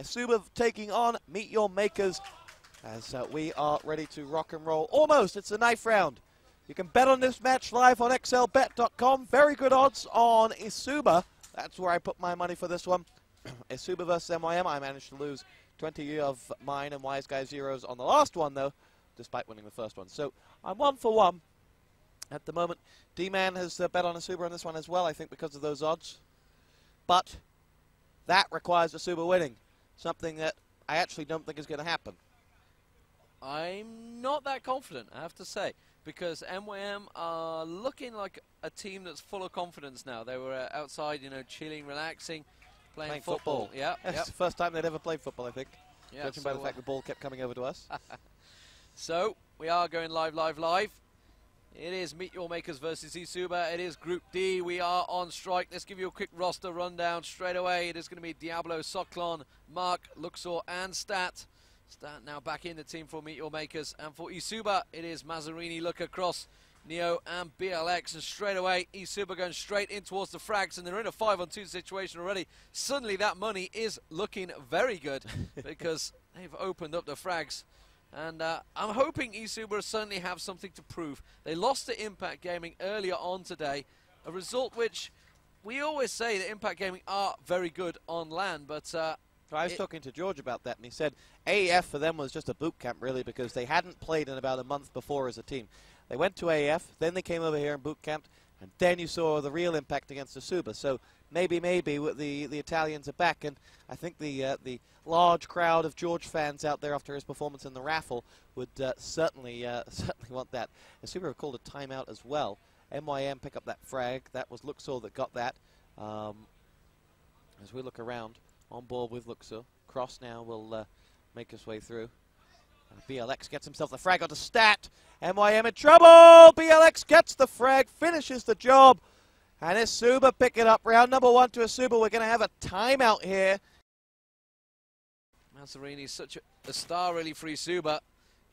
eSuba taking on Meet Your Makers as we are ready to rock and roll. Almost, it's the knife round. You can bet on this match live on xlbet.com. Very good odds on eSuba. That's where I put my money for this one. eSuba versus mYm. I managed to lose 20 of mine and Wise Guy zeros on the last one, though, despite winning the first one. So I'm 1 for 1 at the moment. D-Man has bet on eSuba on this one as well, I think, because of those odds. But that requires eSuba winning, something that I actually don't think is going to happen. I'm not that confident, I have to say, because mYm are looking like a team that's full of confidence now. They were outside, you know, chilling, relaxing, playing football. Yeah, It's the first time they'd ever played football, I think, judging by the fact the ball kept coming over to us. So, we are going live. It is Meet Your Makers versus eSuba. It is Group D. We are on strike. Let's give you a quick roster rundown straight away. It is going to be Diablo, Socklon, Mark, Luxor, and Stat. Stat now back in the team for Meet Your Makers. And for eSuba, it is Mazzarini, Looker, Cross, Neo, and BLX. And straight away, eSuba going straight in towards the frags. And they're in a 5-on-2 situation already. Suddenly, that money is looking very good because they've opened up the frags. And I'm hoping eSuba certainly have something to prove. They lost to Impact Gaming earlier on today, a result which we always say that Impact Gaming are very good on LAN, but I was talking to George about that, and he said AEF for them was just a boot camp, really, because they hadn't played in about a month before as a team. They went to AEF, then they came over here and boot camped, and then you saw the real impact against eSuba. So maybe the Italians are back, and I think the large crowd of George fans out there after his performance in the raffle would certainly want that. eSuba have called a timeout as well. mYm pick up that frag. That was Luxor that got that. As we look around, on board with Luxor. Cross now will make his way through. BLX gets himself the frag onto Stat. mYm in trouble! BLX gets the frag, finishes the job. And eSuba pick it up. Round number 1 to eSuba. We're going to have a timeout here. Mazzarini is such a star really for eSuba.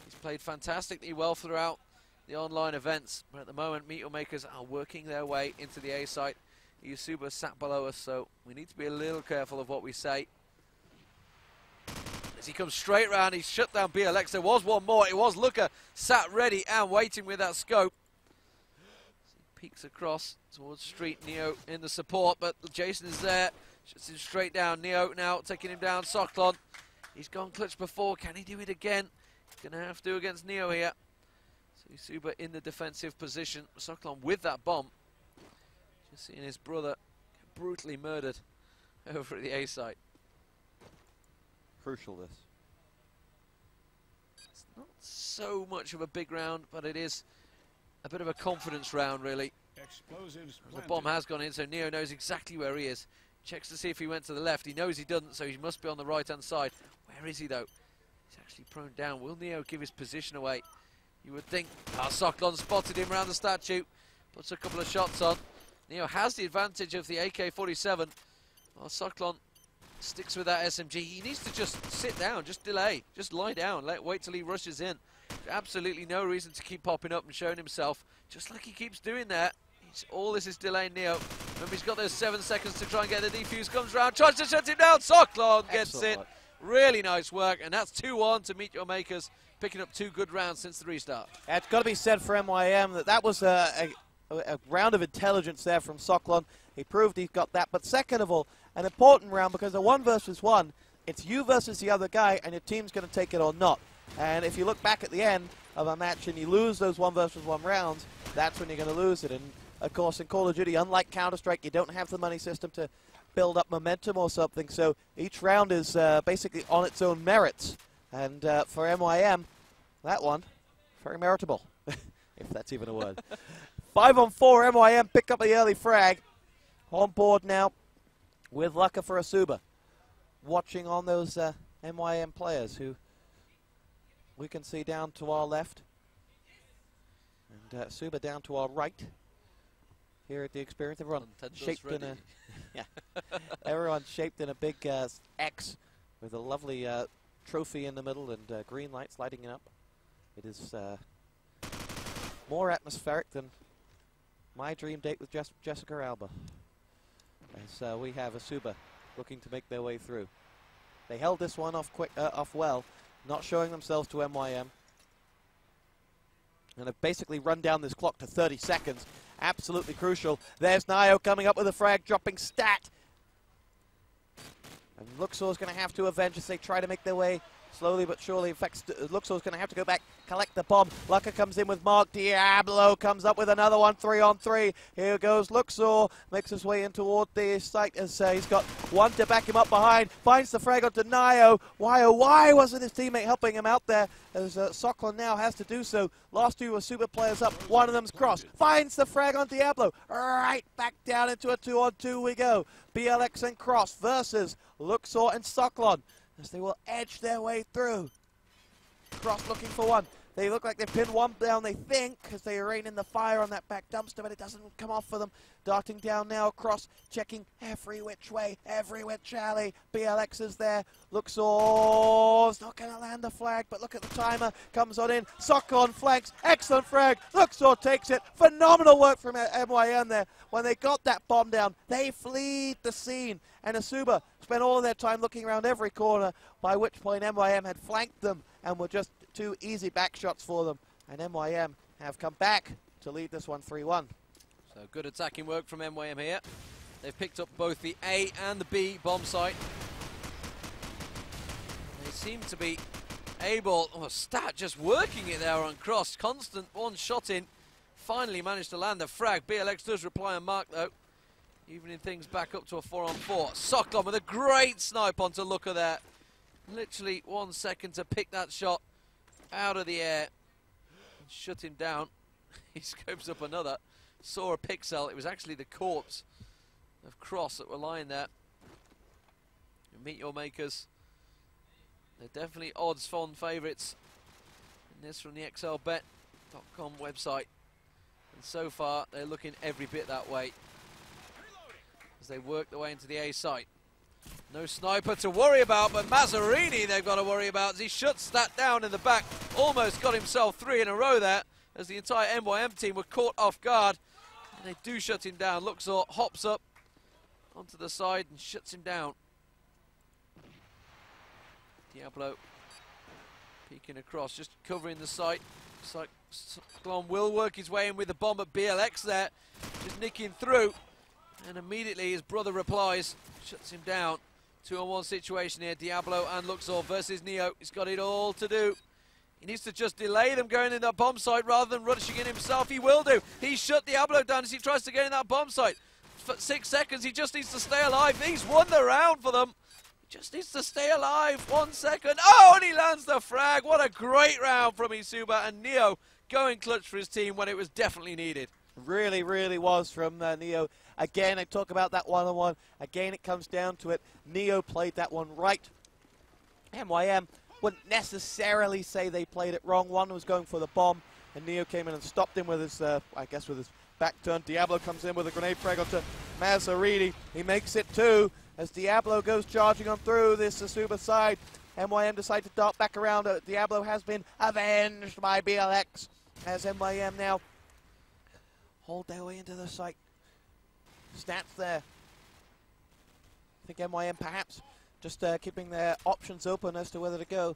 He's played fantastically well throughout the online events. But at the moment, Meet Your Makers are working their way into the A site. eSuba sat below us, so we need to be a little careful of what we say. As he comes straight round, he's shut down BLX. There was one more. It was Looker sat ready and waiting with that scope. He peeks across towards Street. Neo in the support, but Jason is there. Shuts him straight down. Neo now taking him down. Socklon. He's gone clutch before. Can he do it again? He's going to have to against Neo here. So eSuba in the defensive position. Socklon with that bomb. Just seeing his brother brutally murdered over at the A site. Crucial, this. It's not so much of a big round, but it is a bit of a confidence round, really. Explosives The bomb has gone in, so Neo knows exactly where he is. Checks to see if he went to the left. He knows he doesn't, so he must be on the right-hand side. Where is he, though? He's actually prone down. Will Neo give his position away? You would think. Socklon spotted him around the statue. Puts a couple of shots on. Neo has the advantage of the AK-47. While Socklon sticks with that SMG. He needs to just sit down, just delay, just lie down, wait till he rushes in. Absolutely no reason to keep popping up and showing himself, just like he keeps doing that. All this is delaying Neo. Remember, he's got those 7 seconds to try and get the defuse. Comes round, tries to shut him down. Socklon gets it. Really nice work, and that's 2-1 to Meet Your Makers, picking up 2 good rounds since the restart. It's got to be said for mYm that was a round of intelligence there from Socklon. He proved he's got that. But second of all, an important round because a 1 versus 1, it's you versus the other guy, and your team's going to take it or not. And if you look back at the end of a match and you lose those 1 versus 1 rounds, that's when you're going to lose it. And of course, in Call of Duty, unlike Counter-Strike, you don't have the money system to build up momentum or something. So each round is basically on its own merits. And for mYm, that one, very meritable, if that's even a word. 5-on-4, mYm pick up the early frag. On board now with Lucka for eSuba. Watching on those mYm players who we can see down to our left. And eSuba down to our right. Here at the experience, everyone shaped in a everyone shaped in a big X with a lovely trophy in the middle and green lights lighting it up. It is more atmospheric than my dream date with Jessica Alba. As we have eSuba looking to make their way through. They held this one off off well, not showing themselves to mYm. And have basically run down this clock to 30 seconds. Absolutely crucial. There's Nio coming up with a frag, dropping stat. And Luxor's going to have to avenge as they try to make their way slowly but surely. In fact, Luxor's going to have to go back, collect the bomb. Lucca comes in with Mark. Diablo comes up with another one, 3-on-3. Here goes Luxor, makes his way in toward the site as he's got one to back him up behind. Finds the frag onto Nio. Why, oh, why wasn't his teammate helping him out there? As Socklon now has to do so. Last two are super players up. One of them's Cross. Finds the frag on Diablo. Right back down into a 2-on-2 we go. BLX and Cross versus Luxor and Socklon, as they will edge their way through. Cross looking for one. They look like they've pinned one down, they think, because they rain in the fire on that back dumpster, but it doesn't come off for them. Darting down now, Cross checking every which way, every which alley. BLX is there. Luxor's not going to land the flag, but look at the timer. Comes on in. Socklon flanks. Excellent frag. Luxor takes it. Phenomenal work from mYm there. When they got that bomb down, they fled the scene. And eSuba spent all of their time looking around every corner, by which point mYm had flanked them and were just two easy back shots for them. And mYm have come back to lead this one 3-1. So good attacking work from mYm here. They've picked up both the A and the B bomb site. They seem to be able, Stat just working it there on Cross. Constant one shot in. Finally managed to land the frag. BLX does reply on Mark though, evening things back up to a 4-on-4. Socklon with a great snipe onto Looker there. Literally 1 second to pick that shot out of the air and shut him down. He scopes up another. Saw a pixel. It was actually the corpse of Cross that were lying there. Meet your makers. They're definitely odds-on favourites in this from the xlbet.com website. And so far, they're looking every bit that way as they work their way into the A site. No sniper to worry about, but Mazzarini they've got to worry about as he shuts Stat down in the back. Almost got himself 3 in a row there as the entire mYm team were caught off guard. And they do shut him down. Luxor hops up onto the side and shuts him down. Diablo peeking across, just covering the site. Socklon will work his way in with the bomb at BLX there, just nicking through. And immediately his brother replies, shuts him down. 2-on-1 situation here, Diablo and Luxor versus Neo. He's got it all to do. He needs to just delay them going in that bomb site rather than rushing in himself. He will do. He shut Diablo down as he tries to get in that bomb site. For 6 seconds, he just needs to stay alive. He's won the round for them. He just needs to stay alive. 1 second. Oh, and he lands the frag. What a great round from eSuba, and Neo going clutch for his team when it was definitely needed. Really, really was from Neo. Again, I talk about that one-on-one. Again, it comes down to it. Neo played that one right. mYm wouldn't necessarily say they played it wrong. One was going for the bomb, and Neo came in and stopped him with his, I guess, with his back turn. Diablo comes in with a grenade frag onto Mazzarini. He makes it 2 as Diablo goes charging on through this eSuba side. mYm decide to dart back around. Diablo has been avenged by BLX as mYm now hold their way into the site. Stats there. I think mYm perhaps just keeping their options open as to whether to go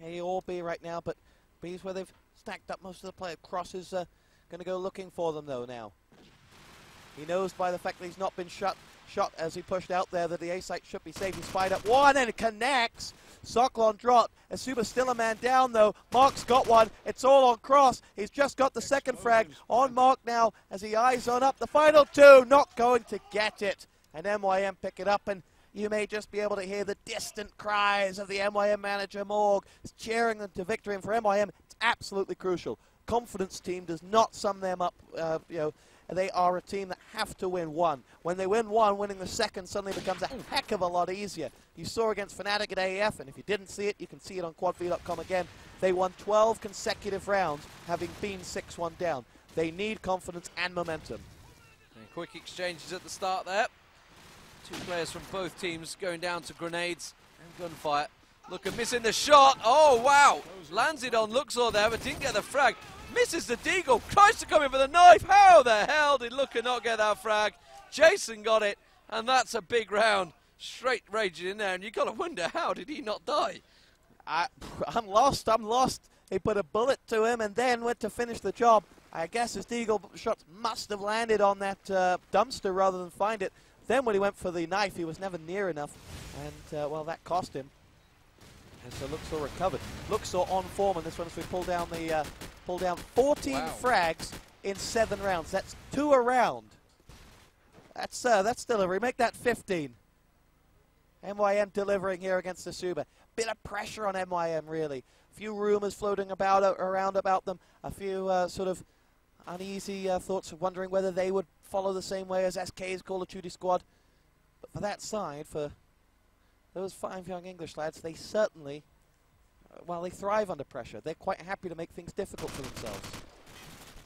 A or B right now, but B is where they've stacked up most of the play. Cross is going to go looking for them though now. He knows by the fact that he's not been shot as he pushed out there that the A site should be safe. He's spied up one and it connects. Socklon dropped. eSuba's still a man down though. Mark's got one. It's all on Cross. He's just got the second frag on Mark now as he eyes on up. The final 2 not going to get it. And mYm pick it up, and you may just be able to hear the distant cries of the mYm manager Morg cheering them to victory. And for mYm, it's absolutely crucial. Confidence team does not sum them up, they are a team that have to win one. When they win one, winning the second suddenly becomes a heck of a lot easier. You saw against Fnatic at AEF, and if you didn't see it, you can see it on COD4.com again. They won 12 consecutive rounds, having been 6-1 down. They need confidence and momentum. And quick exchanges at the start there. 2 players from both teams going down to grenades and gunfire. Looker missing the shot. Oh, wow. Lands it on Luxor there, but didn't get the frag. Misses the deagle. Tries to come in with a knife. How the hell did Looker not get that frag? Jason got it, and that's a big round straight raging in there, and you got to wonder, how did he not die? I'm lost. He put a bullet to him and then went to finish the job. I guess his deagle shots must have landed on that dumpster rather than find it. Then when he went for the knife, he was never near enough, and well, that cost him. And so Luxor recovered. Luxor on form in this one as we pull down 14 frags in 7 rounds. That's 2 a round. That's delivery. Make that 15. mYm delivering here against eSuba. Bit of pressure on mYm, really. A few rumors floating around about them. A few sort of uneasy thoughts of wondering whether they would follow the same way as SK's Call of Duty squad. But for that side, for those 5 young English lads, they certainly, well, they thrive under pressure. They're quite happy to make things difficult for themselves.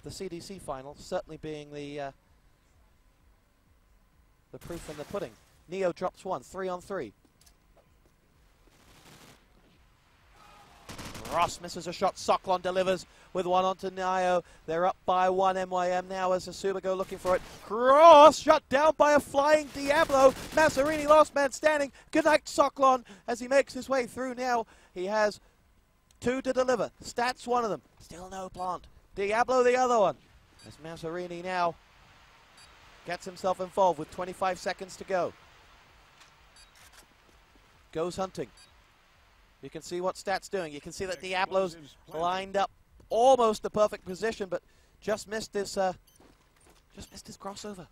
The CDC final certainly being the proof in the pudding. Neo drops 1, 3 on 3. Ross misses a shot. Soklon delivers with 1 onto Nio. They're up by 1. mYm now as eSuba go looking for it. Cross shut down by a flying Diablo. Mazzarini, last man standing. Good night, Soklon, as he makes his way through now. He has 2 to deliver. Stats, 1 of them. Still no plant. Diablo, the other one. As Mazzarini now gets himself involved with 25 seconds to go. Goes hunting. You can see what Stat's doing. You can see that Diablo's lined up almost the perfect position, but just missed his crossover.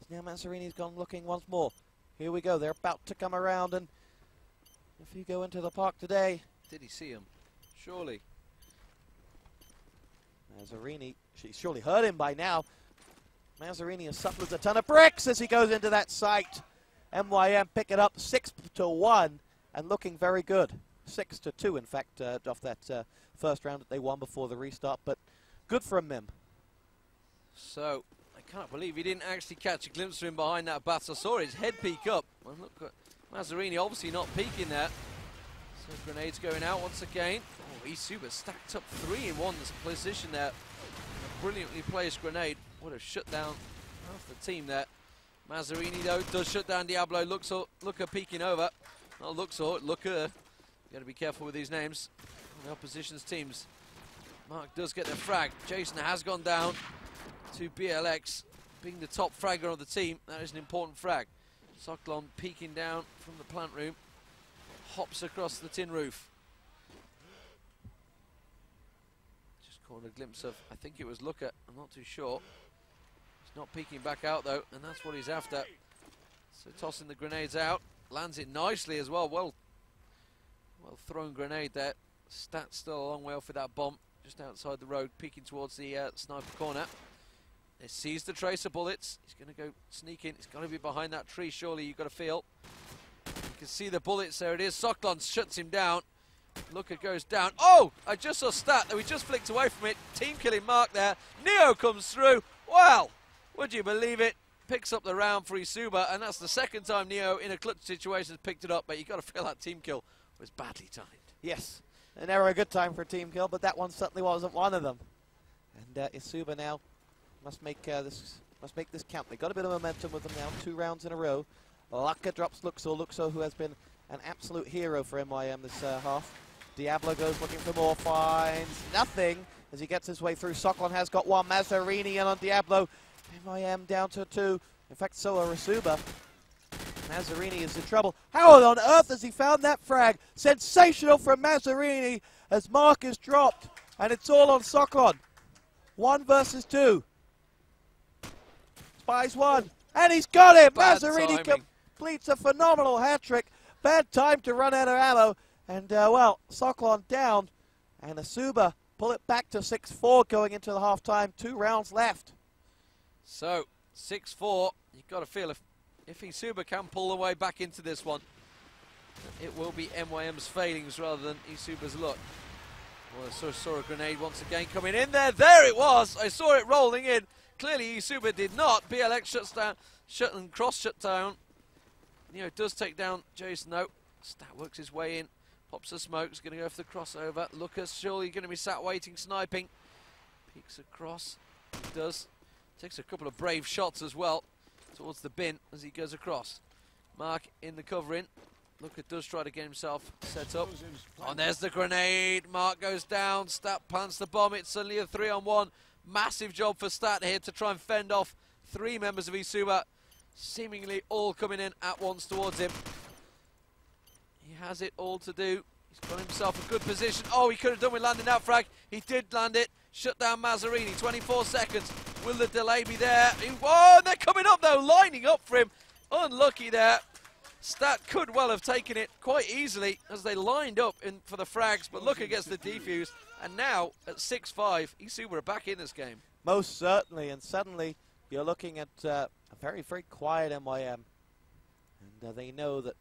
Now Mazzarini's gone looking once more. Here we go. They're about to come around, and if you go into the park today, did he see him? Surely. Mazzarini, she surely heard him by now. Mazzarini has suffered a ton of bricks as he goes into that site. mYm pick it up 6 to 1 and looking very good. 6 to 2, in fact, off that first round that they won before the restart, but good for a Mym. So, I can't believe he didn't actually catch a glimpse of him behind that bat. I saw his head peek up. Well, look, Mazzarini obviously not peeking there. So, grenades going out once again. Oh, eSuba stacked up 3 in 1 position there. A brilliantly placed grenade would have shut down half the team there. Mazzarini, though, does shut down Diablo. Looker peeking over. Not Luxor, Looker. Got to be careful with these names. The opposition's teams. Mark does get the frag. Jason has gone down to BLX, being the top fragger of the team. That is an important frag. Soklon peeking down from the plant room. Hops across the tin roof. Just caught a glimpse of, I think it was Looker. I'm not too sure. He's not peeking back out though, and that's what he's after. So tossing the grenades out. Lands it nicely as well. Well thrown grenade there. Stat still a long way off with that bomb. Just outside the road, peeking towards the sniper corner. He sees the tracer bullets. He's going to go sneaking. It's got to be behind that tree, surely, you've got to feel. You can see the bullets. There it is. Soklon shuts him down. Looker goes down. Oh! I just saw Stat, though. He just flicked away from it. Team killing Mark there. Neo comes through. Well, would you believe it? Picks up the round for eSuba, and that's the second time Neo in a clutch situation has picked it up, but you've got to feel that team kill was badly timed. Yes, and never a good time for a team kill, but that one certainly wasn't one of them. And eSuba now must make this count. They got a bit of momentum with them now, 2 rounds in a row. Laka drops Luxor, who has been an absolute hero for mYm this half. Diablo goes looking for more, finds nothing as he gets his way through. Soklon has got 1. Mazzarini in on Diablo. mYm down to 2. In fact, so are eSuba. Mazzarini is in trouble. How on earth has he found that frag? Sensational from Mazzarini as Mark is dropped. And it's all on Soklon. 1 versus 2. Spies 1. And he's got it! Mazzarini completes a phenomenal hat-trick. Bad time to run out of ammo. And, well, Soklon down. And eSuba pull it back to 6-4 going into the half-time. 2 rounds left. So, 6-4. You've got to feel if eSuba can pull the way back into this one, it will be mYm's failings rather than eSuba's luck. Well, I saw a grenade once again coming in there. There it was! I saw it rolling in. Clearly eSuba did not. BLX shuts down, shut down. Neo does take down Jason though. Stat works his way in. Pops the smoke. He's going to go for the crossover. Lucas surely going to be sat waiting, sniping. Peeks across. He does. Takes a couple of brave shots as well towards the bin as he goes across. Mark in the covering. Looker does try to get himself set up. Oh, and there's the grenade. Mark goes down. Stat plants the bomb. It's suddenly a 3-on-1. Massive job for Stat here to try and fend off 3 members of eSuba, seemingly all coming in at once towards him. He has it all to do. He's got himself a good position. Oh, he could have done with landing that frag. He did land it. Shut down Mazzarini. 24 seconds. Will the delay be there? Oh, they're coming up though, lining up for him. Unlucky there. Stat could well have taken it quite easily as they lined up in for the frags, but Looker gets the defuse. And now at 6-5, eSuba are back in this game. Most certainly, and suddenly you're looking at a very, very quiet mYm. And they know that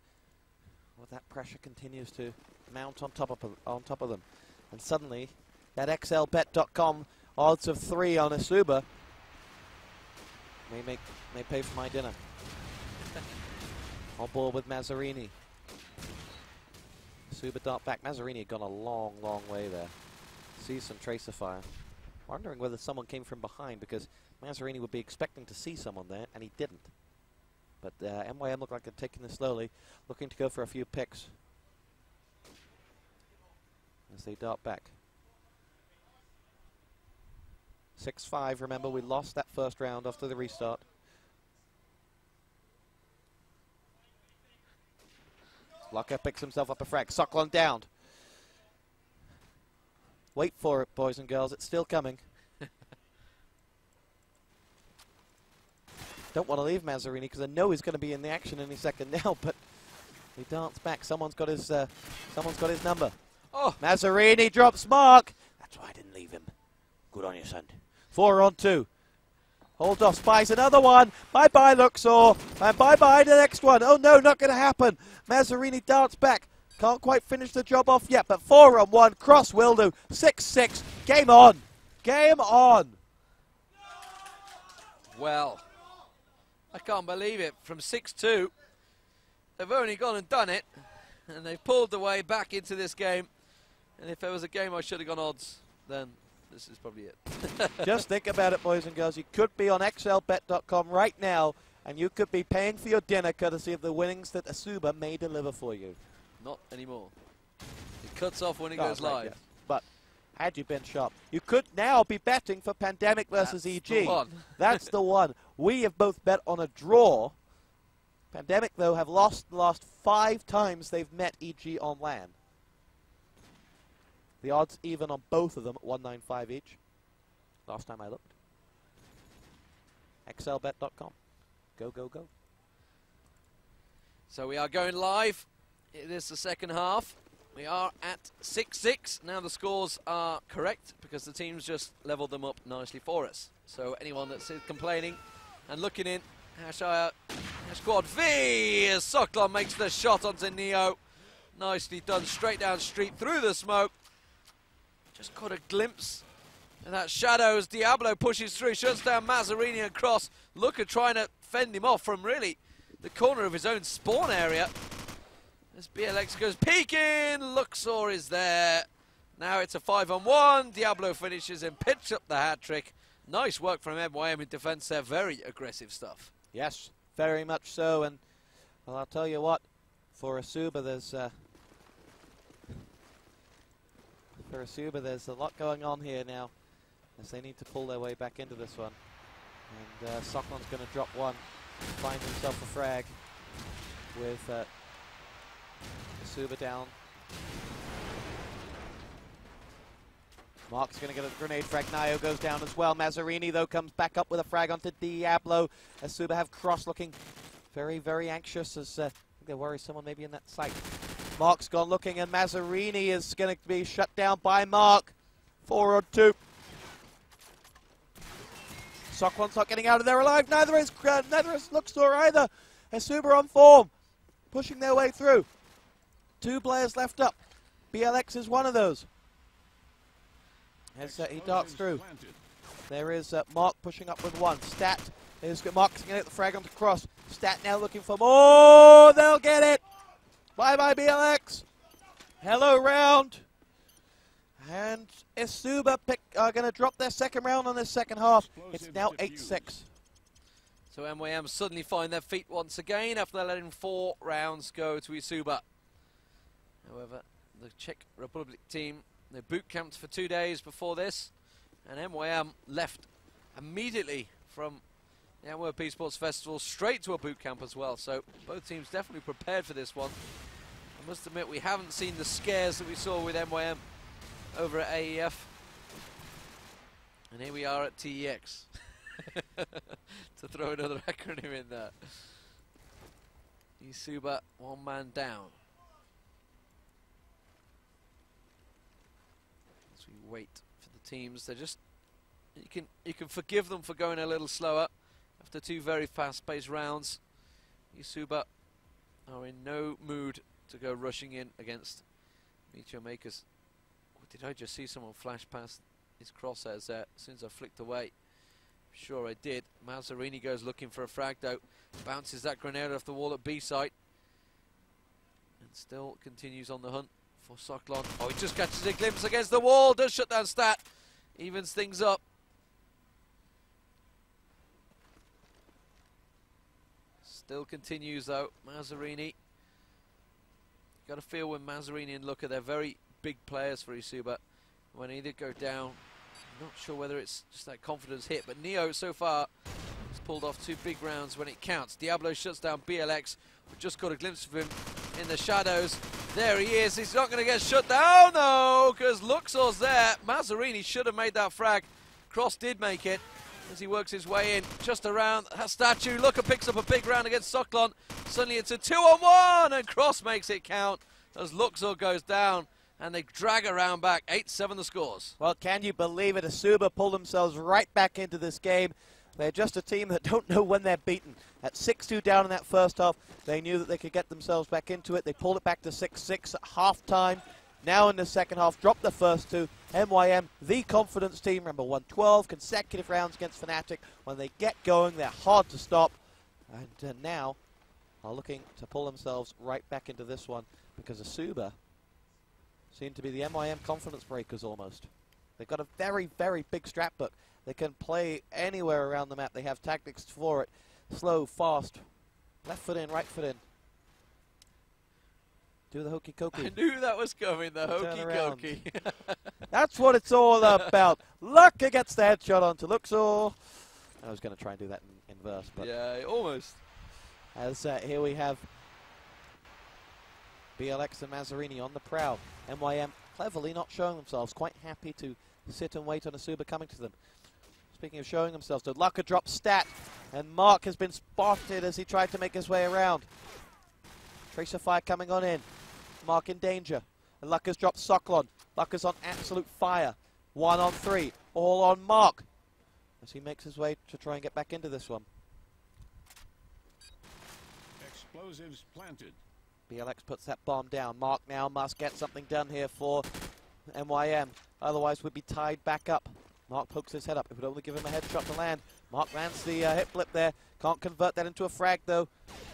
that pressure continues to mount on top of them. And suddenly, that xlbet.com odds of 3 on eSuba may pay for my dinner. On board with Mazzarini. eSuba dart back. Mazzarini had gone a long, long way there. See some tracer fire. Wondering whether someone came from behind, because Mazzarini would be expecting to see someone there, and he didn't. But mYm looked like they're taking this slowly, looking to go for a few picks as they dart back. 6-5, remember, we lost that first round after the restart. Locker picks himself up a frag. Soklon down. Wait for it, boys and girls. It's still coming. Don't want to leave Mazzarini because I know he's going to be in the action any second now. But he darts back. Someone's got his number. Oh, Mazzarini drops Mark. That's why I didn't leave him. Good on you, son. 4-on-2. Hold off, spies another one. Bye-bye, Luxor. And bye-bye to the next one. Oh, no, not going to happen. Mazzarini darts back. Can't quite finish the job off yet, but 4-on-1. Cross will do. 6-6. Game on. Game on. well, I can't believe it. From 6-2, they've only gone and done it, and they've pulled their way back into this game. And if there was a game I should have gone odds, then this is probably it. Just think about it, boys and girls. You could be on xlbet.com right now, and you could be paying for your dinner courtesy of the winnings that eSuba may deliver for you. Not anymore. It cuts off when it goes live. Yes. But had you been sharp, you could now be betting for Pandemic versus That's EG. the one. That's the one. We have both bet on a draw. Pandemic, though, have lost the last 5 times they've met EG on LAN. The odds even on both of them at 195 each. Last time I looked. xlbet.com. Go, go, go. So we are going live. It is the second half. We are at 6-6. Now the scores are correct because the teams just leveled them up nicely for us. So anyone that's complaining and looking in, Squad V as Soklon makes the shot onto Neo. Nicely done, straight down street through the smoke. Just caught a glimpse of that shadow as Diablo pushes through, shuts down Mazzarini and Cross. Looker trying to fend him off from really the corner of his own spawn area. As BLX goes peeking, Luxor is there. Now it's a 5-on-1. Diablo finishes and pitch up the hat trick. Nice work from mYm in defense there. Very aggressive stuff. Yes, very much so. And well, I'll tell you what, for eSuba, there's a lot going on here now, as they need to pull their way back into this one. And Soklon's going to drop one, find himself a frag with eSuba down. Mark's going to get a grenade frag. Nio goes down as well. Mazzarini, though, comes back up with a frag onto Diablo. eSuba have Cross looking very, very anxious as I think they worry someone maybe in that site. Mark's gone looking, and Mazzarini is going to be shut down by Mark. 4-on-2. Soklon's not getting out of there alive. Neither is Luxor either. eSuba on form, pushing their way through. 2 players left up. BLX is one of those. As he darts through. There is Mark pushing up with 1. Stat is Mark's going to get the frag onto Cross. Stat now looking for more. They'll get it. Bye-bye, BLX. Hello, round. And eSuba are going to drop their second round on this second half. It's now 8-6. So mYm suddenly find their feet once again after letting 4 rounds go to eSuba. However, the Czech Republic team, they boot camped for 2 days before this, and mYm left immediately from the Antwerp Esports Festival straight to a boot camp as well. So both teams definitely prepared for this one. I must admit, we haven't seen the scares that we saw with mYm over at AEF. And here we are at TEX. To throw another acronym in there. eSuba, 1 man down. As we wait for the teams, they're just, you can forgive them for going a little slower after 2 very fast-paced rounds. eSuba are in no mood to go rushing in against mYm. Oh, did I just see someone flash past his crosshairs there as soon as I flicked away? Sure I did. mYm goes looking for a frag though. Bounces that grenade off the wall at B site. And still continues on the hunt for Soklon. Oh, he just catches a glimpse against the wall. Does shut down Stat. Evens things up. Still continues though. mYm. Got a feel when mYm and Looker, they're very big players for eSuba. When either go down, I'm not sure whether it's just that confidence hit, but Neo so far has pulled off 2 big rounds when it counts. Diablo shuts down BLX. We just got a glimpse of him in the shadows. There he is. He's not going to get shut down, though, because Luxor's there. mYm should have made that frag. Cross did make it as he works his way in just around that statue. Looker picks up a big round against Soklon. Suddenly it's a 2-on-1, and Cross makes it count as Luxor goes down. And they drag around back. 8-7 the scores. Well, can you believe it? eSuba pulled themselves right back into this game. They're just a team that don't know when they're beaten. At 6-2 down in that first half, they knew that they could get themselves back into it. They pulled it back to 6-6 at half-time. Now in the second half, dropped the first 2. mYm, the confidence team, remember, won 12 consecutive rounds against Fnatic. When they get going, they're hard to stop. And now are looking to pull themselves right back into this one because eSuba seem to be the mYm confidence breakers almost. They've got a very, very big strat book. They can play anywhere around the map. They have tactics for it. Slow, fast, left foot in, right foot in. Do the hokey cokey. I knew that was coming, the hokey cokey. That's what it's all about. Lucker gets the headshot onto Luxor. I was going to try and do that in verse, but yeah, almost. As here we have BLX and mYm on the prowl. mYm cleverly not showing themselves, quite happy to sit and wait on eSuba coming to them. Speaking of showing themselves, the Lucker drops Stat, and Mark has been spotted as he tried to make his way around. Tracer fire coming on in. Mark in danger. And Lucker's dropped Soklon. Lucker's on absolute fire. 1-on-3. All on Mark as he makes his way to try and get back into this one. Explosives planted. BLX puts that bomb down. Mark now must get something done here for mYm. Otherwise would be tied back up. Mark pokes his head up. It would only give him a headshot to land. Mark lands the hip flip there. Can't convert that into a frag though.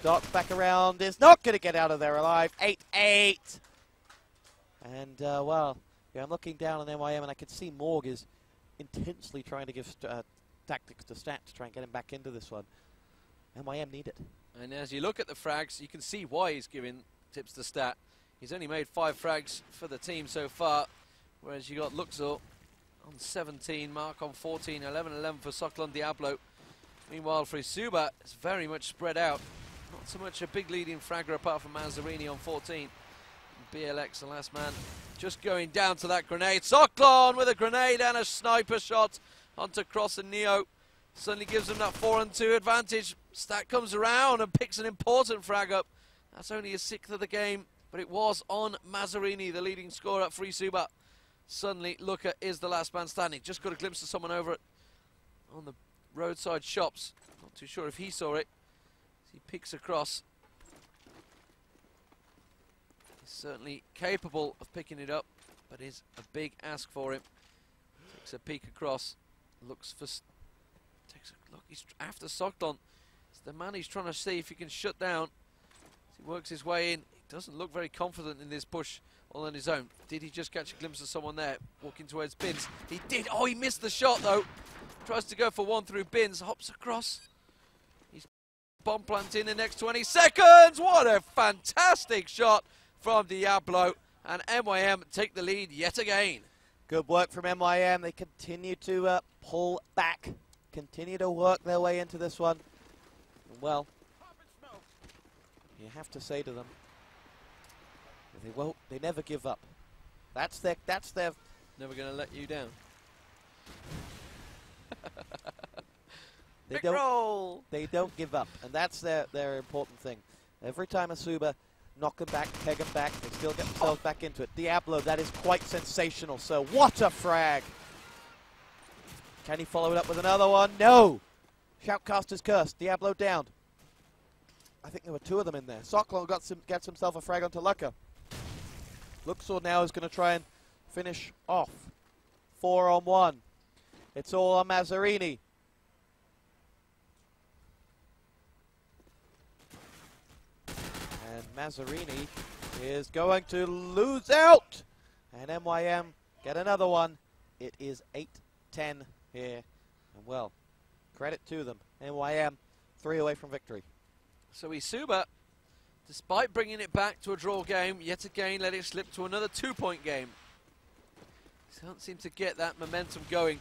Darts back around. Is not going to get out of there alive. 8-8. And well, yeah, I'm looking down on mYm and I can see Morg is intensely trying to give tactics to Stat to try and get him back into this one. mYm need it. And as you look at the frags, you can see why he's giving tips to Stat. He's only made 5 frags for the team so far, whereas you got Luxor on 17, Mark on 14, 11-11 for Soklon Diablo. Meanwhile, for eSuba, it's very much spread out. Not so much a big leading fragger apart from mYm on 14. And BLX, the last man, just going down to that grenade. Soklon with a grenade and a sniper shot onto Cross and Neo. Suddenly gives them that 4-on-2 advantage. Stat comes around and picks an important frag up. That's only a 6th of the game, but it was on mYm, the leading scorer for eSuba. Suddenly, Looker is the last man standing. Just got a glimpse of someone over on the roadside shops. Not too sure if he saw it. He peeks across. He's certainly capable of picking it up, but it's a big ask for him. Takes a peek across. Looks for... Takes a look. He's after Soklon. It's the man he's trying to see if he can shut down. As he works his way in. He doesn't look very confident in this push all on his own. Did he just catch a glimpse of someone there walking towards Bins? He did. Oh, he missed the shot though. Tries to go for one through Bins. Hops across. He bomb plant in the next 20 seconds. What a fantastic shot from Diablo. And mYm take the lead yet again. Good work from mYm. They continue to pull back, continue to work their way into this one. Well, you have to say to them, they never give up. That's their Never going to let you down. They They don't give up, and that's their important thing. Every time eSuba knock them back, peg them back, they still get themselves back into it. Diablo, that is quite sensational, so what a frag! Can he follow it up with another one? No! Shoutcaster's cursed. Diablo down. I think there were two of them in there. Socklon gets himself a frag onto Lucca. Luxor now is going to try and finish off. 4-on-1. It's all on Mazzarini. And Mazzarini is going to lose out. And mYm get another one. It is 8-10 here. And well, credit to them. mYm 3 away from victory. So eSuba, despite bringing it back to a draw game, yet again let it slip to another 2-point game. Can't seem to get that momentum going.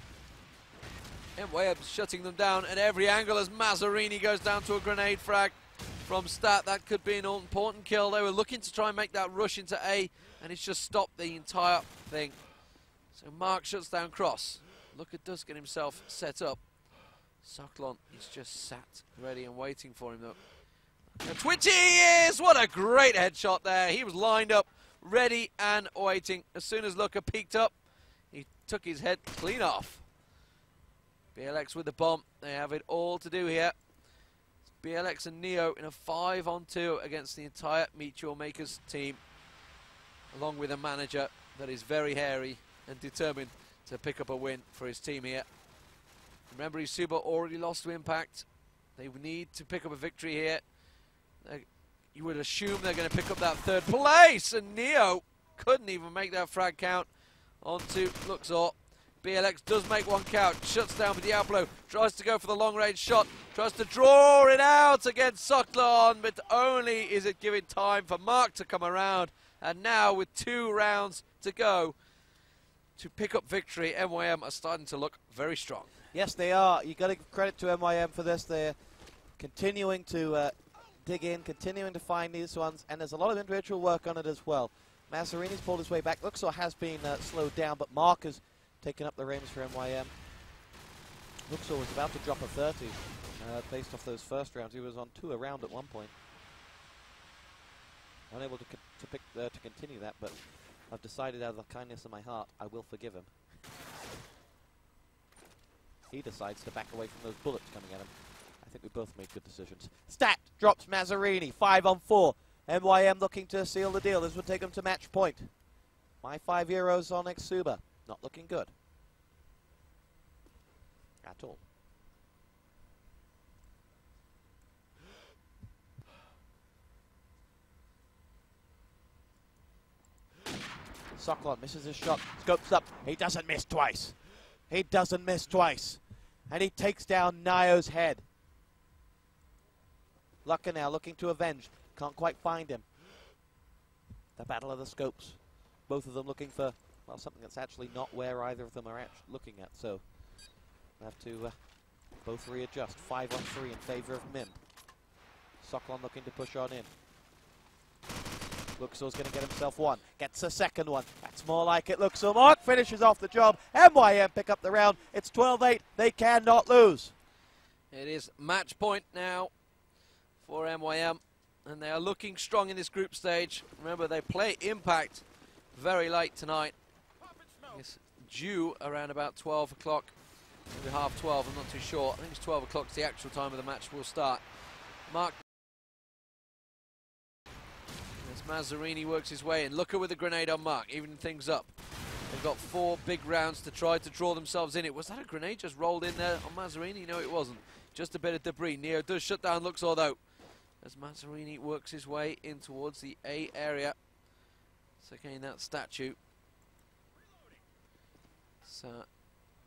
mYm shutting them down at every angle as Mazzarini goes down to a grenade frag from Stat. That could be an important kill. They were looking to try and make that rush into A, and it's just stopped the entire thing. So Mark shuts down Cross. Lucca does get himself set up. Socklon is just sat ready and waiting for him though. Twitchy is! What a great headshot there. He was lined up, ready and waiting. As soon as Lucca peeked up, he took his head clean off. BLX with the bomb. They have it all to do here. It's BLX and Neo in a 5-on-2 against the entire Meet Your Makers team, along with a manager that is very hairy and determined to pick up a win for his team here. Remember, eSuba already lost to Impact. They need to pick up a victory here. You would assume they're going to pick up that third place, and Neo couldn't even make that frag count onto Luxor. BLX does make one count, shuts down with Diablo, tries to go for the long-range shot, tries to draw it out against Socklon, but only is it giving time for Mark to come around. And now with 2 rounds to go to pick up victory, mYm are starting to look very strong. Yes, they are. You got to give credit to mYm for this. They're continuing to dig in, continuing to find these ones, and there's a lot of individual work on it as well. Mazzarini's pulled his way back. Luxor has been slowed down, but Mark has taken up the reins for mYm. Luxor was about to drop a 30 based off those first rounds. He was on 2 a round at one point. Unable to continue that, but I've decided out of the kindness of my heart, I will forgive him. He decides to back away from those bullets coming at him. I think we both made good decisions. Stat drops Mazzarini, 5-on-4. mYm looking to seal the deal. This would take them to match point. My €5 on eSuba. Not looking good. At all. Socklon misses his shot. Scopes up. He doesn't miss twice. He doesn't miss twice. And he takes down Nio's head. Lucca now looking to avenge. Can't quite find him. The battle of the scopes. Both of them looking for, well, something that's actually not where either of them are looking at. So we'll have to both readjust. 5-on-3 in favor of mYm. Socklon looking to push on in. Luxor's going to get himself one. Gets a second one. That's more like it. Luxor Mark finishes off the job. mYm pick up the round. It's 12-8. They cannot lose. It is match point now for mYm, and they are looking strong in this group stage. Remember, they play Impact very late tonight. It's due around about 12 o'clock, maybe half 12, I'm not too sure. I think it's 12 o'clock is the actual time of the match will start. Mark, as Mazzarini works his way in, Lucca with a grenade on Mark, evening things up. They've got 4 big rounds to try to draw themselves in it. Was that a grenade just rolled in there on Mazzarini? No, it wasn't. Just a bit of debris. Neo does shut down Luxor though, as Mazzarini works his way in towards the A area. So again, that statue. So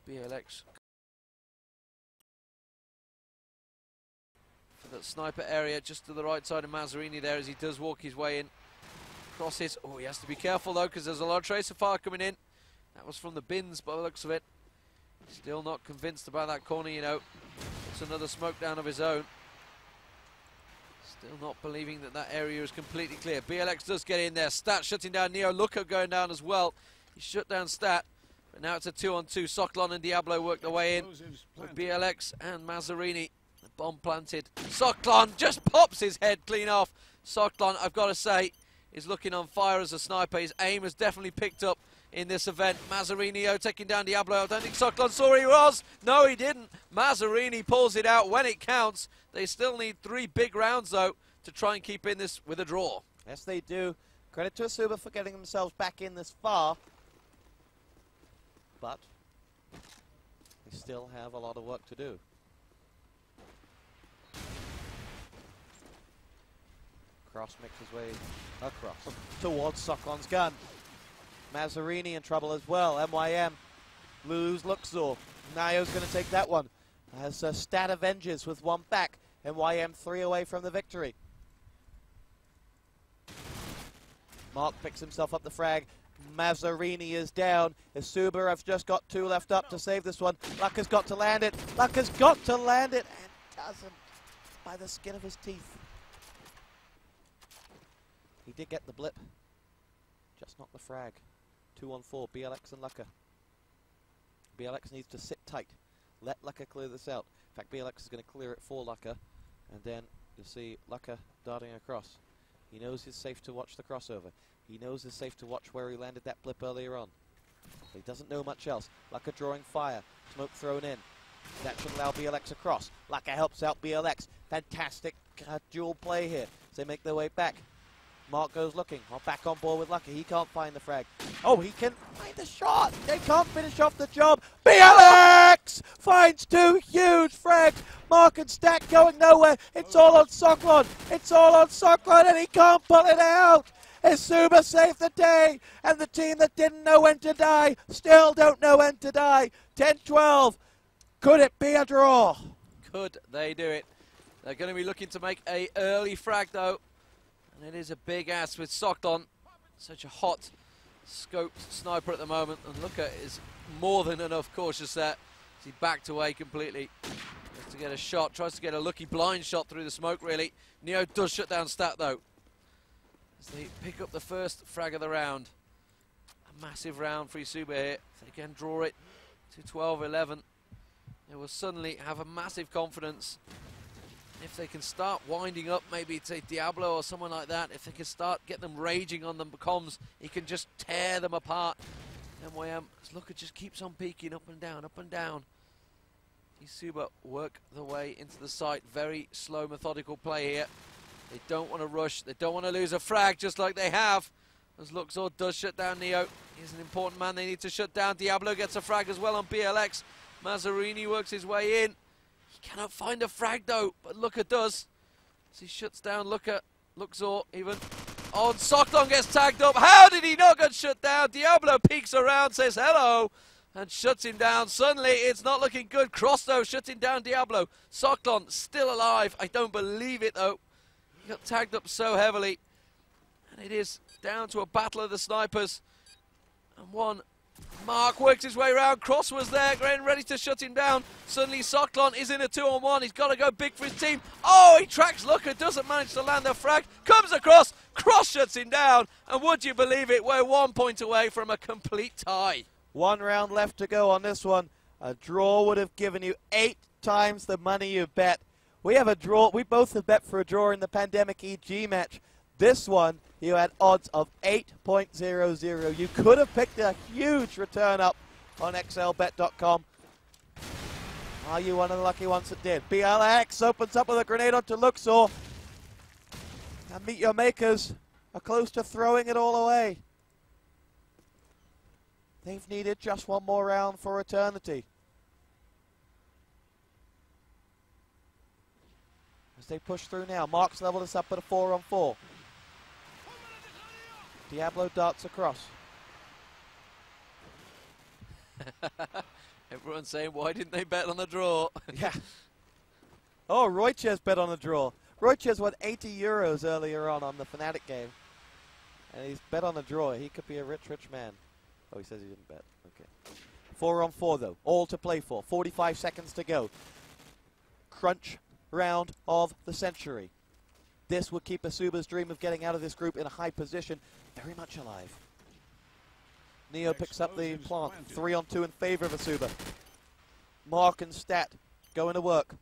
BLX for that sniper area just to the right side of Mazzarini there as he does walk his way in. Crosses. Oh, he has to be careful though because there's a lot of tracer fire coming in. That was from the bins by the looks of it. Still not convinced about that corner, you know. It's another smoke down of his own. Still not believing that that area is completely clear. BLX does get in there. Stat shutting down Neo. Luca going down as well. He shut down Stat. But now it's a 2-on-2. Soklon and Diablo work their way in. With BLX and Mazzarini. The bomb planted. Soklon just pops his head clean off. Soklon, I've got to say, is looking on fire as a sniper. His aim has definitely picked up in this event. Mazzarini taking down Diablo. I don't think Soklon saw where he was. No, he didn't. Mazzarini pulls it out when it counts. They still need 3 big rounds, though, to try and keep in this with a draw. Yes, they do. Credit to eSuba for getting themselves back in this far. But they still have a lot of work to do. Cross makes his way across towards Soklon's gun. Mazzarini in trouble as well. mYm lose Luxor. Nayo's going to take that one. As Stat avenges with 1 back. mYm 3 away from the victory. Mark picks himself up the frag. Mazzarini is down. eSuba have just got 2 left up to save this one. Luck has got to land it. Luck has got to land it and doesn't by the skin of his teeth. He did get the blip, just not the frag. 2-on-4, BLX and Lucka. BLX needs to sit tight. Let Lucka clear this out. In fact, BLX is going to clear it for Lucka, and then you'll see Lucka darting across. He knows it's safe to watch the crossover. He knows it's safe to watch where he landed that blip earlier on. But he doesn't know much else. Lucka drawing fire. Smoke thrown in. That should allow BLX across. Lucka helps out BLX. Fantastic dual play here as they make their way back. Mark goes looking. Back on board with Lucka. He can't find the frag. Oh, he can find the shot. They can't finish off the job. BLX finds 2 huge frags. Mark and Stack going nowhere. It's all on Soklon. It's all on Soklon, and he can't pull it out. eSuba saved the day, and the team that didn't know when to die still don't know when to die. 10-12. Could it be a draw? Could they do it? They're going to be looking to make a early frag, though. And it is a big ass with Soklon. Such a hot scoped sniper at the moment. And Lucka is more than enough cautious there. He backed away completely. Tries to get a shot. Tries to get a lucky blind shot through the smoke, really. Neo does shut down Stat, though. As they pick up the first frag of the round. A massive round for eSuba here. If they can draw it to 12-11, they will suddenly have a massive confidence. If they can start winding up, maybe say Diablo or someone like that, if they can start get them raging on the comms, he can just tear them apart. mYm, Lucka just keeps on peeking up and down, up and down. eSuba work the way into the site. Very slow, methodical play here. They don't want to rush. They don't want to lose a frag just like they have. As Luxor does shut down Neo. He's an important man they need to shut down. Diablo gets a frag as well on BLX. Mazzarini works his way in. He cannot find a frag though, but Lucka does. As he shuts down Luxor even. Oh, and Soklon gets tagged up. How did he not get shut down? Diablo peeks around, says hello, and shuts him down. Suddenly, it's not looking good. Cross though, shutting down Diablo. Soklon still alive. I don't believe it though. He got tagged up so heavily. And it is down to a battle of the snipers. And one. Mark works his way around. Cross was there, getting ready to shut him down. Suddenly Soklon is in a 2-on-1. He's got to go big for his team. Oh, he tracks Lucka, doesn't manage to land the frag. Comes across, Cross shuts him down. And would you believe it, we're 1 point away from a complete tie. 1 round left to go on this one. A draw would have given you 8 times the money you bet. We have a draw. We both have bet for a draw in the Pandemic EG match. This one, you had odds of 8.00. You could have picked a huge return up on xlbet.com. Are you one of the lucky ones that did? BLX opens up with a grenade onto Luxor. And Meet Your Makers are close to throwing it all away. They've needed just 1 more round for eternity. As they push through now, Mark's leveled us up at a 4-on-4. Diablo darts across. Everyone's saying, why didn't they bet on the draw? Yeah. Oh, Royches bet on a draw. Royches won 80 euros earlier on the Fnatic game. And he's bet on a draw. He could be a rich, rich man. Oh, he says he didn't bet. Okay. 4 on 4, though. All to play for. 45 seconds to go. Crunch round of the century. This would keep eSuba's dream of getting out of this group in a high position very much alive. Neo picks up the plant. 3 on 2 in favor of eSuba. Mark and Stat going to work.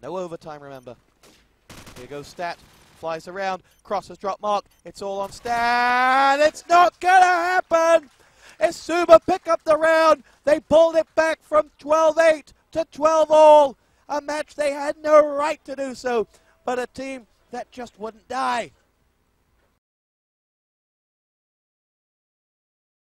No overtime, remember. Here goes Stat. Flies around. Crosses drop Mark. It's all on Stat. It's not going to happen. eSuba pick up the round. They pulled it back from 12-8 to 12-all. A match they had no right to do so. But a team that just wouldn't die.